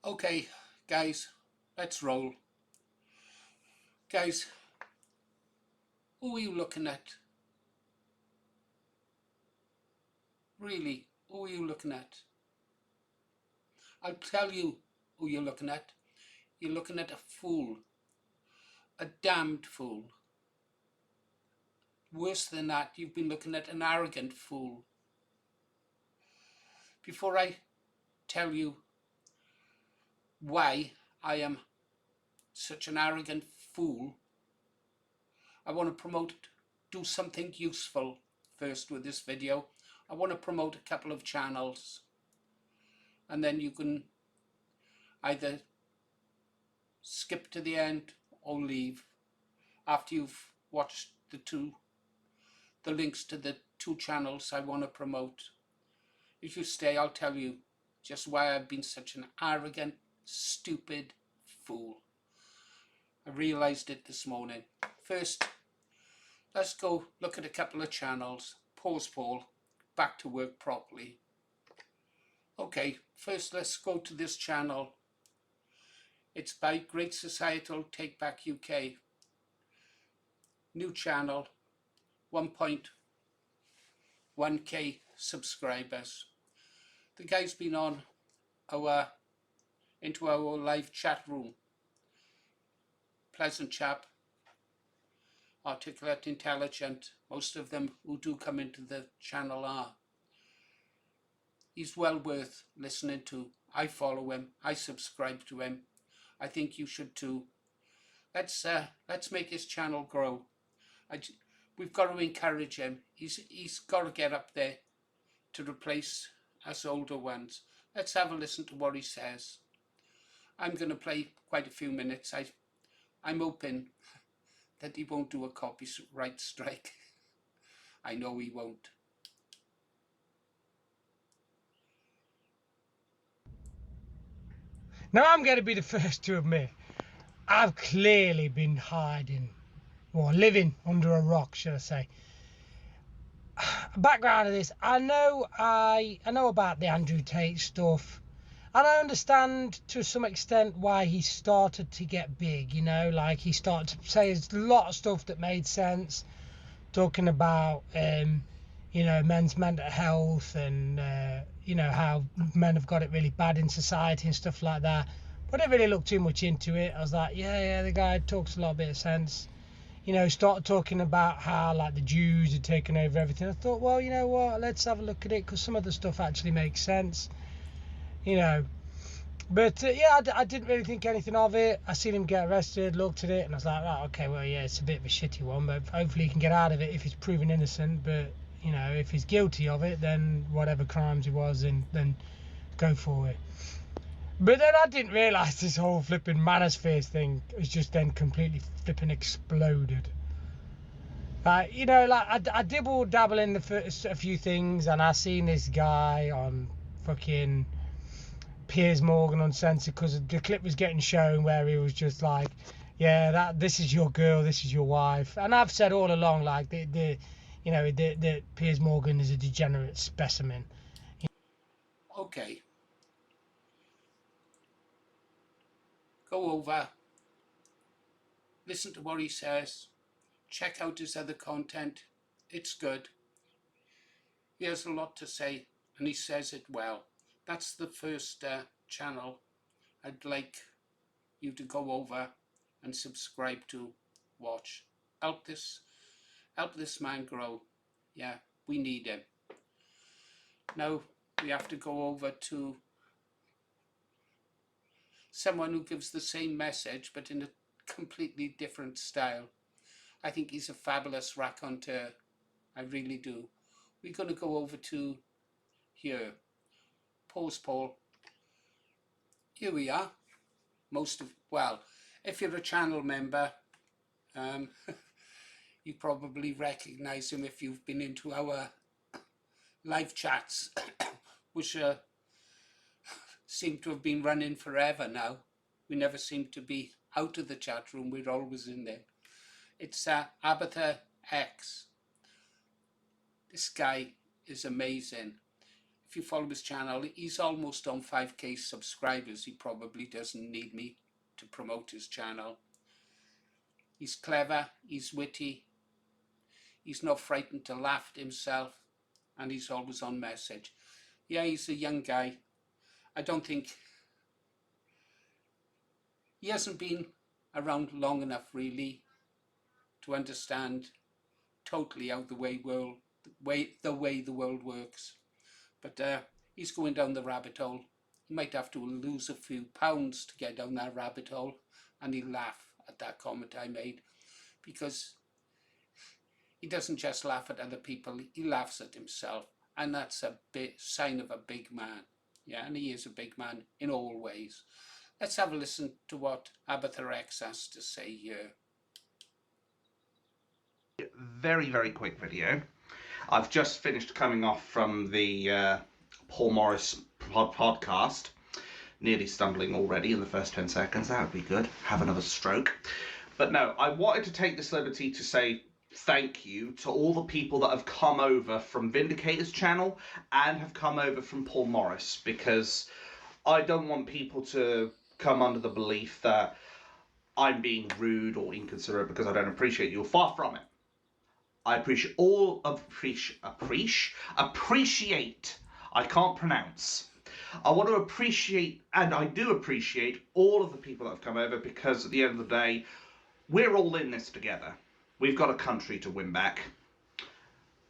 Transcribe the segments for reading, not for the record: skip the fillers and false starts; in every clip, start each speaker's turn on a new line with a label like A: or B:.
A: Okay, guys, let's roll. Guys, who are you looking at? Really, who are you looking at? I'll tell you who you're looking at. You're looking at a fool. A damned fool. Worse than that, you've been looking at an arrogant fool. Before I tell you why I am such an arrogant fool, I want to do something useful first with this video. I want to promote a couple of channels, and then you can either skip to the end or leave after you've watched the links to the two channels I want to promote. If you stay, I'll tell you just why I've been such an arrogant, stupid fool. I realized it this morning. First, let's go look at a couple of channels. Pause Paul, back to work properly. Okay, first let's go to this channel. It's by Great Societal Take Back UK. New channel, 1.1k subscribers. The guy's been on into our live chat room. Pleasant chap, articulate, intelligent. Most of them who do come into the channel are. He's well worth listening to. I follow him. I subscribe to him. I think you should too. Let's make his channel grow. We've got to encourage him. He's got to get up there to replace us older ones. Let's have a listen to what he says. I'm going to play quite a few minutes. I'm hoping that he won't do a copyright strike. I know he won't.
B: Now I'm going to be the first to admit I've clearly been hiding or living under a rock, should I say. Background of this, I know about the Andrew Tate stuff, and I understand to some extent why he started to get big. You know, like he started to say a lot of stuff that made sense, talking about men's mental health and how men have got it really bad in society and stuff like that. But I didn't really look too much into it. I was like, yeah, the guy talks a lot of bit of sense. Started talking about how like the Jews had taken over everything. I thought, well, you know what, let's have a look at it, because some of the stuff actually makes sense. But I didn't really think anything of it. I seen him get arrested, looked at it, and I was like, right, okay, well, yeah, it's a bit of a shitty one, but hopefully he can get out of it if he's proven innocent. But if he's guilty of it, then whatever crimes he was in, then go for it. But then I didn't realise this whole flipping manosphere thing was just then completely flipping exploded. I dibble dabble in a few things, and I seen this guy on fucking Piers Morgan Uncensored, because the clip was getting shown where he was just like, yeah, this is your girl, this is your wife. And I've said all along, like, the Piers Morgan is a degenerate specimen.
A: Okay. Go over, listen to what he says, check out his other content. It's good. He has a lot to say, and he says it well. That's the first channel I'd like you to go over and subscribe to, watch. Help this man grow. Yeah, we need him. Now we have to go over to someone who gives the same message but in a completely different style. I think he's a fabulous raconteur. I really do. We're going to go over to here. Pause Paul. Here we are. If you're a channel member, you probably recognize him if you've been into our live chats, which seem to have been running forever now. We never seem to be out of the chat room. We're always in there. It's Abatha X. This guy is amazing. if you follow his channel, he's almost on 5k subscribers. He probably doesn't need me to promote his channel. He's clever, he's witty, he's not frightened to laugh at himself, and he's always on message. Yeah, he's a young guy. I don't think he hasn't been around long enough really to understand totally how the way the world works. But he's going down the rabbit hole. He might have to lose a few pounds to get down that rabbit hole, and he'll laugh at that comment I made, because he doesn't just laugh at other people, he laughs at himself, and that's a sign of a big man. Yeah, and he is a big man in all ways. Let's have a listen to what Abatha X has to say here.
C: Very, very quick video. I've just finished coming off from the Paul Morris podcast. Nearly stumbling already in the first 10 seconds. That would be good. Have another stroke. But no, I wanted to take this liberty to say thank you to all the people that have come over from Vindicator's channel and have come over from Paul Morris, because I don't want people to come under the belief that I'm being rude or inconsiderate because I don't appreciate you. Far from it. I appreciate I can't pronounce. I want to appreciate, and I do appreciate, all of the people that have come over, because at the end of the day, we're all in this together. We've got a country to win back.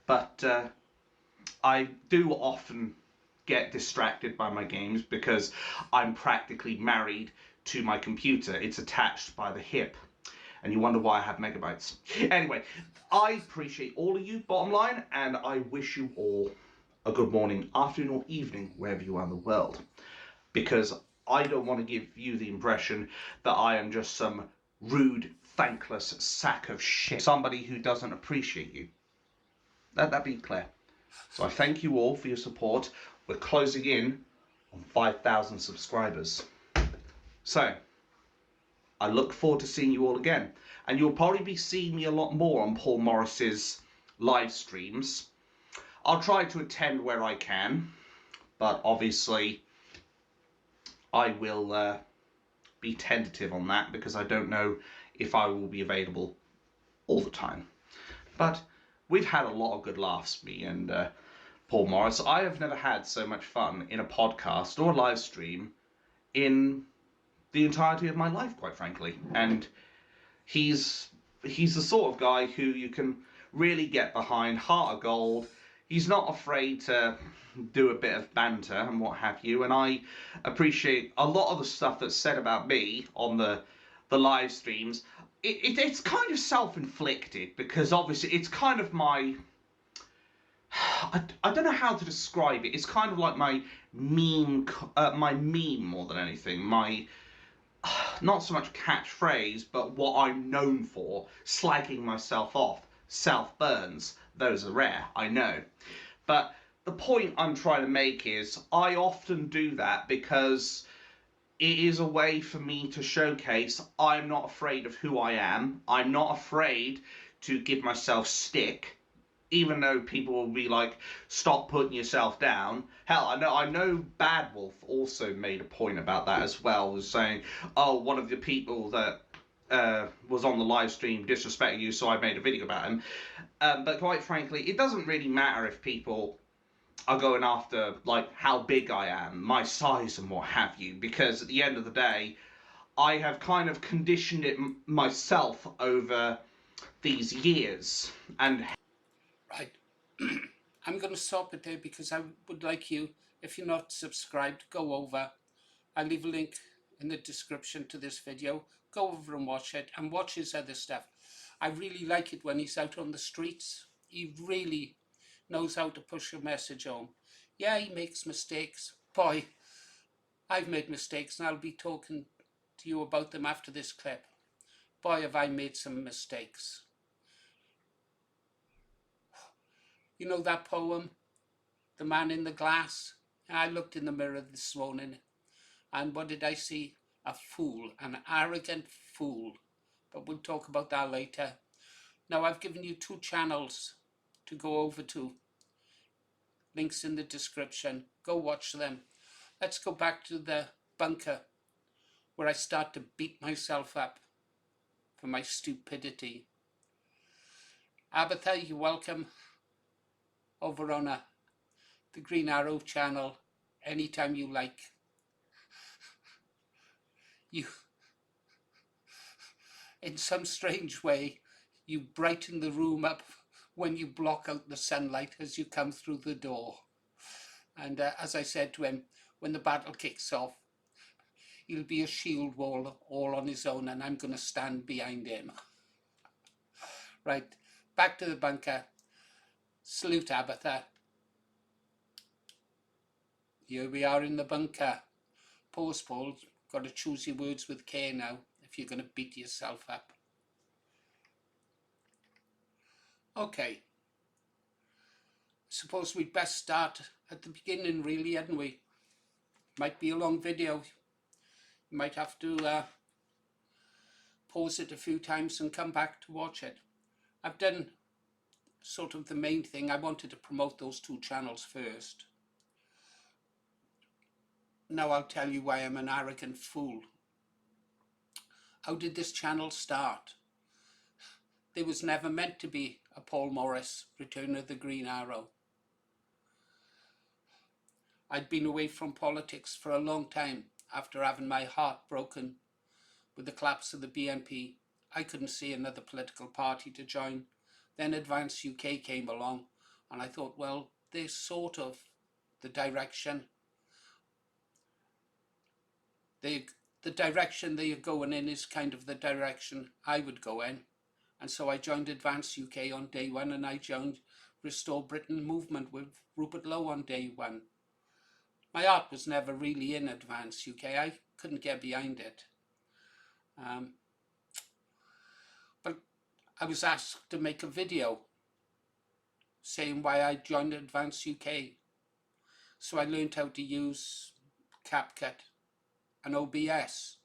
C: But I do often get distracted by my games because I'm practically married to my computer. It's attached by the hip. And you wonder why I have megabytes. Anyway, I appreciate all of you, bottom line, and I wish you all a good morning, afternoon, or evening, wherever you are in the world. Because I don't want to give you the impression that I am just some rude, thankless sack of shit. Somebody who doesn't appreciate you. That be clear. So I thank you all for your support. We're closing in on 5,000 subscribers. So I look forward to seeing you all again. And you'll probably be seeing me a lot more on Paul Morris's live streams. I'll try to attend where I can, but obviously I will be tentative on that because I don't know if I will be available all the time. But we've had a lot of good laughs, me and Paul Morris. I have never had so much fun in a podcast or a live stream in the entirety of my life, quite frankly. And he's the sort of guy who you can really get behind, heart of gold. He's not afraid to do a bit of banter and what have you, and I appreciate a lot of the stuff that's said about me on the live streams. It's kind of self-inflicted, because obviously it's kind of my... I don't know how to describe it. It's kind of like my meme more than anything. My... not so much catchphrase, but what I'm known for, slagging myself off. Self-burns. Those are rare, I know. But the point I'm trying to make is I often do that because it is a way for me to showcase I'm not afraid of who I am. I'm not afraid to give myself stick, even though people will be like, stop putting yourself down. Hell, I know Bad Wolf also made a point about that as well, was saying, oh, one of the people that was on the live stream disrespecting you, so I made a video about him. But quite frankly, it doesn't really matter if people are going after like how big I am, my size and what have you, because at the end of the day, I have kind of conditioned it myself over these years. And
A: right, I'm going to stop it there because I would like you, if you're not subscribed, go over. I'll leave a link in the description to this video. Go over and watch it, and watch his other stuff. I really like it when he's out on the streets. He really knows how to push a message home. Yeah, he makes mistakes. Boy, I've made mistakes, and I'll be talking to you about them after this clip. Boy, have I made some mistakes. You know that poem, The Man in the Glass? I looked in the mirror this morning, and what did I see? A fool, an arrogant fool. But we'll talk about that later. Now, I've given you 2 channels to go over to. links in the description. Go watch them. Let's go back to the bunker where I start to beat myself up for my stupidity. Abatha, you're welcome over on the Green Arrow channel anytime you like. You, in some strange way, you brighten the room up when you block out the sunlight as you come through the door. And as I said to him, when the battle kicks off, he'll be a shield wall all on his own, and I'm going to stand behind him. Right, back to the bunker. Salute, Abatha. Here we are in the bunker. Pause, Paul. Got to choose your words with care now if you're going to beat yourself up. Okay. Suppose we'd best start at the beginning, really, hadn't we? Might be a long video. You might have to pause it a few times and come back to watch it. I've done sort of the main thing. I wanted to promote those two channels first. Now I'll tell you why I'm an arrogant fool. How did this channel start? There was never meant to be a Paul Morris Return of the Green Arrow. I'd been away from politics for a long time after having my heart broken with the collapse of the BNP. I couldn't see another political party to join. Then Advance UK came along, and I thought, well, there's sort of the direction. The direction they're going in is kind of the direction I would go in. And so I joined Advance UK on day one, and I joined Restore Britain movement with Rupert Lowe on day one. My heart was never really in Advance UK. I couldn't get behind it. But I was asked to make a video saying why I joined Advance UK. So I learned how to use CapCut and OBS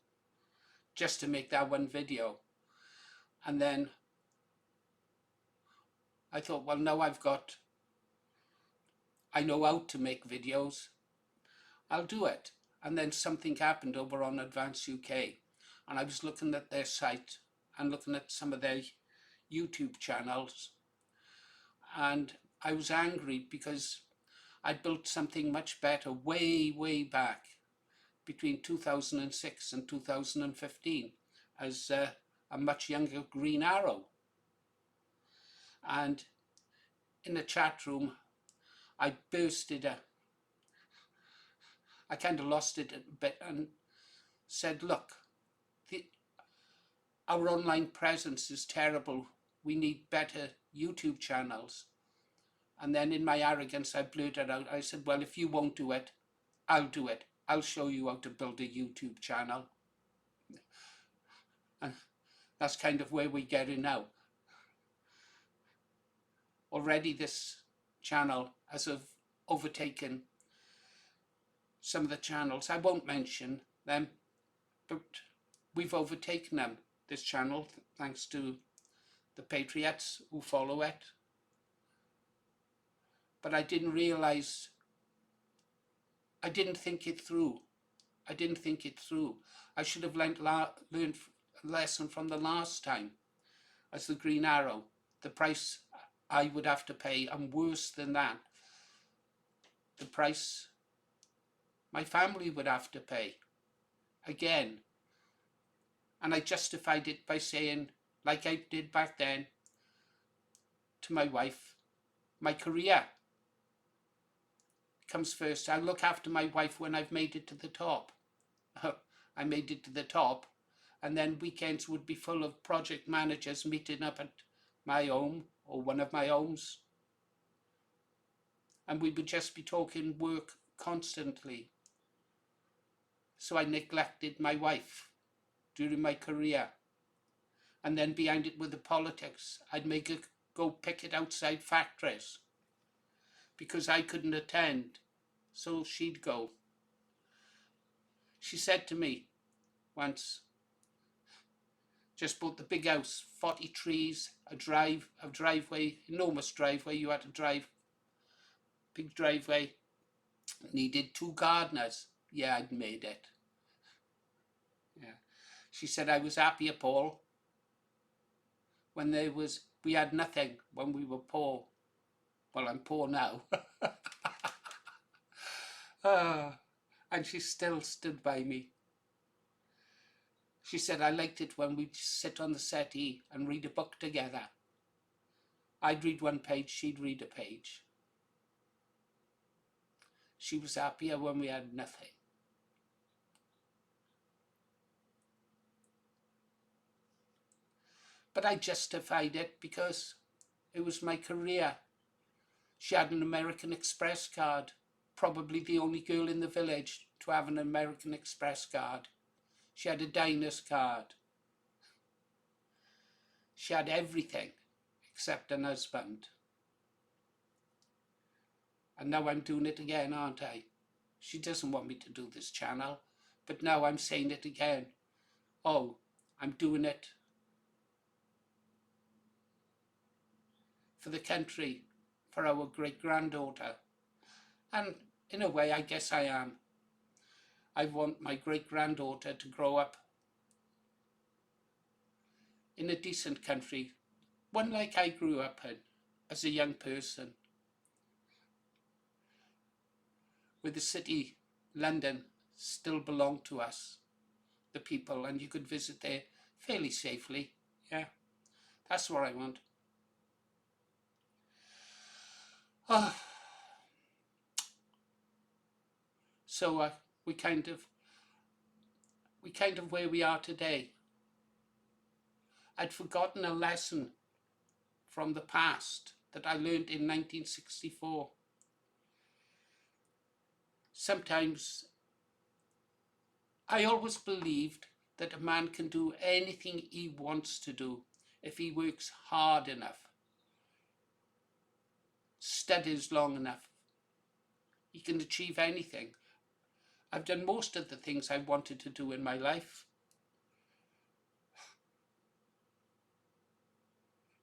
A: just to make that one video. And then I thought, well, now I know how to make videos, I'll do it. And then something happened over on Advance UK, and I was looking at their site and looking at some of their YouTube channels, and I was angry because I built something much better way back between 2006 and 2015 as a much younger Green Arrow. And in the chat room, I bursted I kind of lost it a bit and said, look, our online presence is terrible. We need better YouTube channels. And then in my arrogance, I blurted out, I said, well, if you won't do it, I'll do it. I'll show you how to build a YouTube channel. And that's kind of where we get in now. Already this channel has overtaken some of the channels. I won't mention them, but we've overtaken them, this channel, thanks to the patriots who follow it. But I didn't realize, I didn't think it through. I should have learned a lesson from the last time as the Green Arrow. The price I would have to pay, and worse than that, the price my family would have to pay again. And I justified it by saying, like I did back then to my wife, my career comes first. I'll look after my wife when I've made it to the top. I made it to the top, and then weekends would be full of project managers meeting up at my home or one of my homes, and we would just be talking work constantly. So I neglected my wife during my career. And then behind it with the politics, I'd make her go picket outside factories because I couldn't attend, so she'd go. She said to me once, just bought the big house, 40 trees, a driveway, enormous driveway you had to drive big driveway, needed 2 gardeners. Yeah, I'd made it. Yeah. She said I was happier, Paul, when we had nothing, when we were poor. Well, I'm poor now. And she still stood by me. She said I liked it when we'd sit on the settee and read a book together. I'd read one page, she'd read a page. She was happier when we had nothing. But I justified it because it was my career. She had an American Express card, probably the only girl in the village to have an American Express card. She had a Diners card. She had everything except an husband. And now I'm doing it again, aren't I? She doesn't want me to do this channel, but now I'm saying it again. Oh, I'm doing it for the country, for our great-granddaughter. And in a way, I guess I am. I want my great-granddaughter to grow up in a decent country, one like I grew up in as a young person, where the city, London, still belonged to us, the people, and you could visit there fairly safely. Yeah, that's what I want. Oh. So we kind of where we are today. I'd forgotten a lesson from the past that I learned in 1964. Sometimes I always believed that a man can do anything he wants to do if he works hard enough, studies long enough. He can achieve anything. I've done most of the things I wanted to do in my life.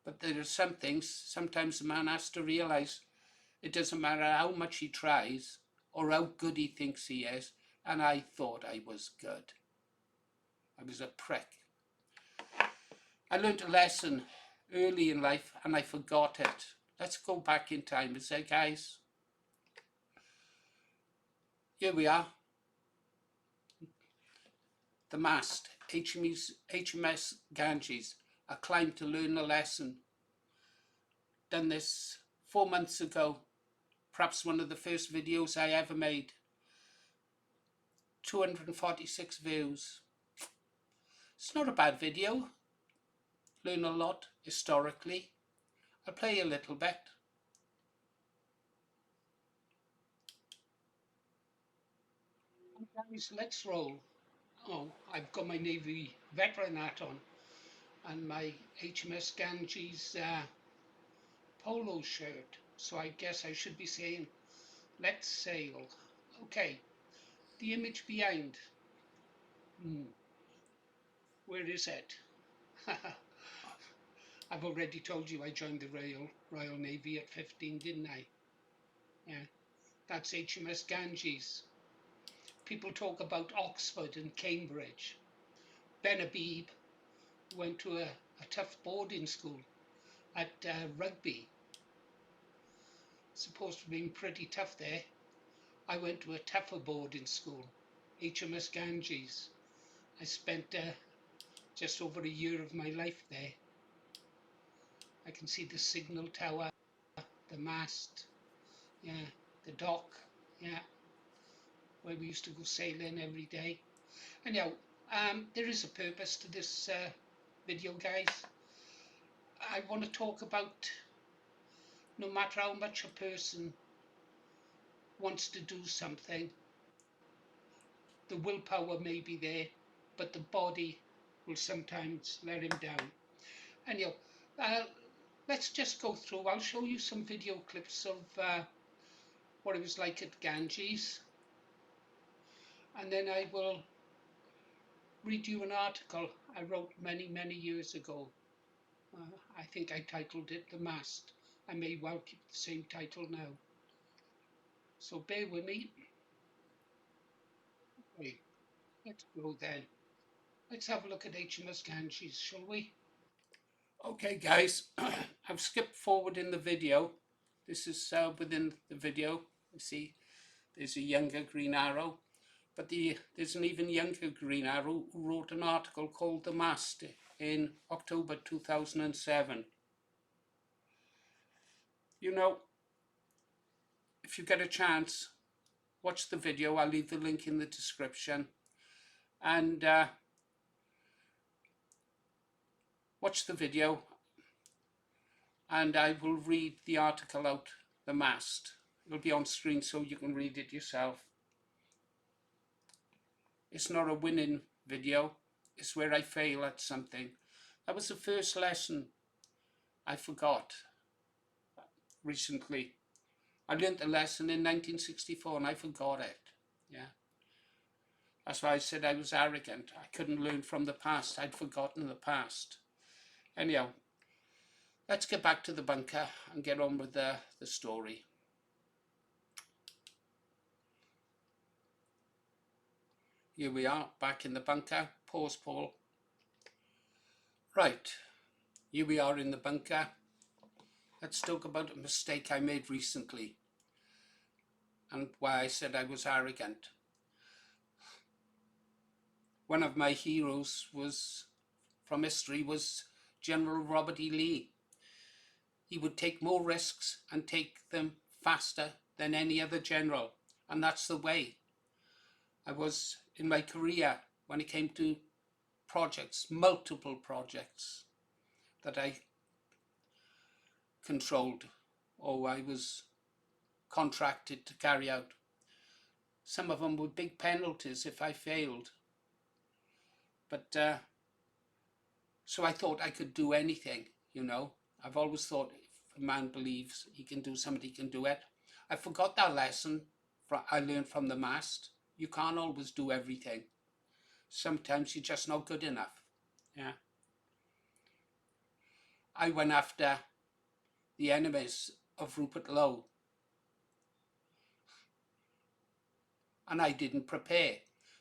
A: But there are some things, sometimes a man has to realize it doesn't matter how much he tries or how good he thinks he is. And I thought I was good. I was a prick. I learned a lesson early in life and I forgot it. Let's go back in time and say, guys, here we are. The mast, HMS Ganges. I climbed to learn a lesson. Done this 4 months ago. Perhaps one of the first videos I ever made. 246 views. It's not a bad video. Learn a lot historically. I'll play a little bit. Guys, let's roll. Oh, I've got my Navy veteran hat on and my HMS Ganges polo shirt. So I guess I should be saying, let's sail. Okay, the image behind. Where is it? I've already told you I joined the Royal Navy at 15, didn't I? Yeah, that's HMS Ganges. People talk about Oxford and Cambridge. Ben Habib went to a tough boarding school at Rugby. Supposed to be pretty tough there. I went to a tougher boarding school, HMS Ganges. I spent just over a year of my life there. I can see the signal tower, the mast, yeah, the dock, yeah, where we used to go sailing every day. Anyhow, there is a purpose to this video, guys. I want to talk about no matter how much a person wants to do something, the willpower may be there, but the body will sometimes let him down. Anyhow, let's just go through. I'll show you some video clips of what it was like at Ganges, and then I will read you an article I wrote many, many years ago. I think I titled it The Mast. I may well keep the same title now. So bear with me. Okay, let's go then. Let's have a look at HMS Ganges, shall we? Okay, guys, I've skipped forward in the video. This is within the video. You see, there's a younger Green Arrow, but there's an even younger Green Arrow who wrote an article called The Mast in October 2007. You know, if you get a chance, watch the video. I'll leave the link in the description. And watch the video, and I will read the article out, The Mast. It'll be on screen so you can read it yourself. It's not a winning video. It's where I fail at something. That was the first lesson I forgot recently. I learned the lesson in 1964 and I forgot it. Yeah. That's why I said I was arrogant. I couldn't learn from the past. I'd forgotten the past. Anyhow, let's get back to the bunker and get on with the story. Here we are, back in the bunker. Pause, Paul. Right, here we are in the bunker. Let's talk about a mistake I made recently and why I said I was arrogant. One of my heroes from history was General Robert E. Lee. He would take more risks and take them faster than any other general, and that's the way. I was in my career when it came to projects, multiple projects that I controlled or I was contracted to carry out. Some of them were big penalties if I failed. But so I thought I could do anything, you know. I've always thought if a man believes he can do something, he can do it. I forgot that lesson I learned from the mast. You can't always do everything. Sometimes you're just not good enough. Yeah. I went after the enemies of Rupert Lowe. And I didn't prepare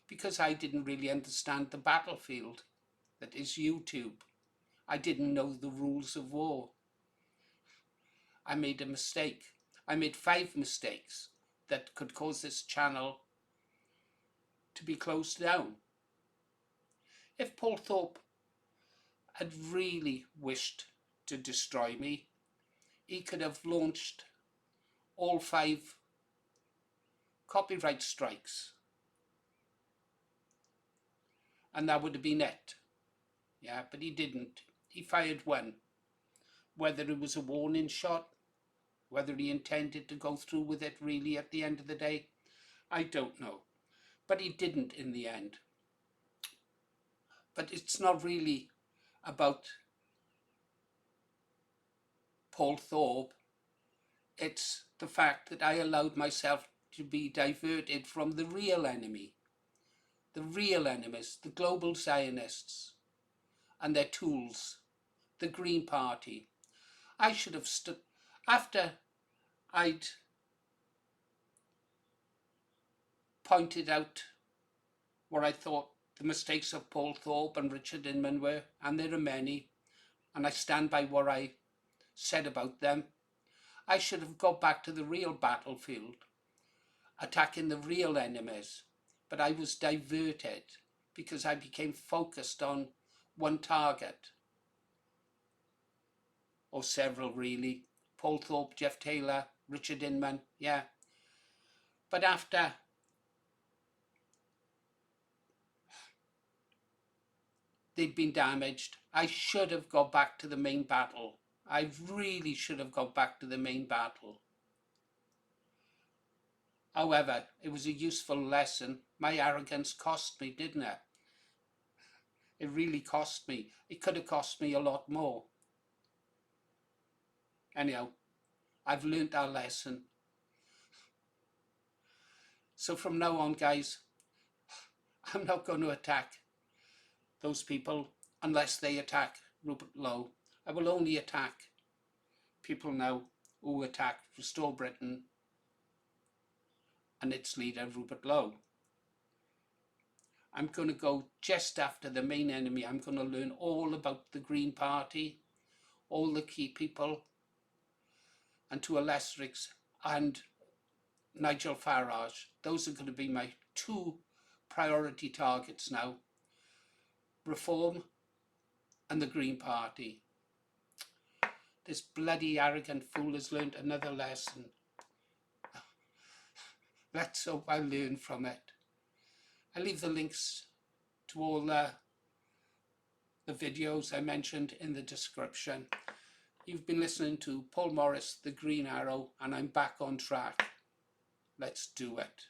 A: because I didn't really understand the battlefield that is YouTube. I didn't know the rules of war. I made a mistake. I made 5 mistakes that could cause this channel to be closed down. If Paul Thorpe had really wished to destroy me, he could have launched all 5 copyright strikes. And that would have been it. Yeah, but he didn't. He fired 1. Whether it was a warning shot, whether he intended to go through with it really at the end of the day, I don't know. But he didn't in the end. But it's not really about Paul Thorpe. It's the fact that I allowed myself to be diverted from the real enemy. The real enemies, the global Zionists and their tools, the Green Party. I should have stood, after I'd pointed out what I thought the mistakes of Paul Thorpe and Richard Inman were, and there are many, and I stand by what I said about them, I should have got back to the real battlefield, attacking the real enemies. But I was diverted because I became focused on one target, or several really. Paul Thorpe, Jeff Taylor, Richard Inman, yeah. But after they'd been damaged, I should have got back to the main battle. I really should have got back to the main battle. However, it was a useful lesson. My arrogance cost me, didn't it? It really cost me. It could have cost me a lot more. Anyhow, I've learnt our lesson. So from now on, guys, I'm not going to attack those people unless they attack Rupert Lowe. I will only attack people now who attack Restore Britain and its leader, Rupert Lowe. I'm going to go just after the main enemy. I'm going to learn all about the Green Party, all the key people, and to a lesser extent, and Nigel Farage. Those are going to be my 2 priority targets now. Reform and the Green Party. This bloody arrogant fool has learned another lesson. Let's hope I learn from it. I'll leave the links to all the videos I mentioned in the description. You've been listening to Paul Morris, The Green Arrow, and I'm back on track. Let's do it.